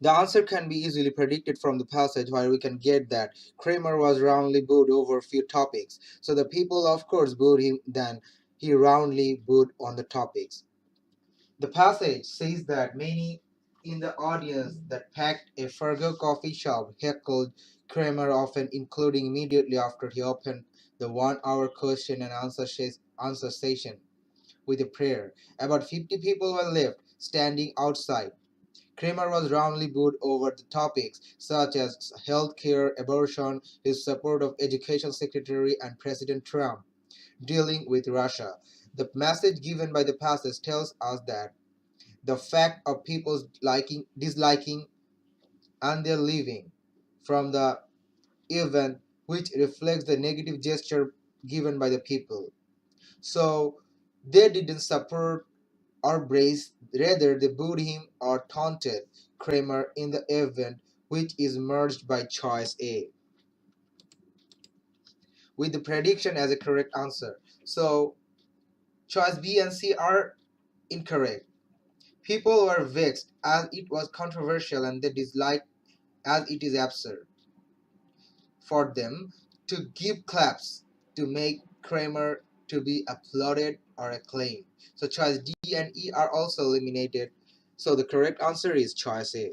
The answer can be easily predicted from the passage, where we can get that Kramer was roundly booed over a few topics. So the people, of course, booed him, then he roundly booed on the topics. The passage says that many in the audience that packed a Fargo coffee shop heckled Kramer, often including immediately after he opened the 1 hour question and answer session with a prayer. About 50 people were left standing outside. Kramer was roundly booed over the topics such as healthcare, abortion, his support of Education Secretary and President Trump, dealing with Russia. The message given by the passage tells us that the fact of people's disliking, and their leaving from the event, which reflects the negative gesture given by the people. So they didn't support or brace, rather they booed him or taunted Kramer in the event, which is merged by choice A, with the prediction as a correct answer. So choice B and C are incorrect. People were vexed as it was controversial and they disliked as it is absurd for them to give claps to make Kramer to be applauded or acclaimed. So choice D and E are also eliminated. So the correct answer is choice A.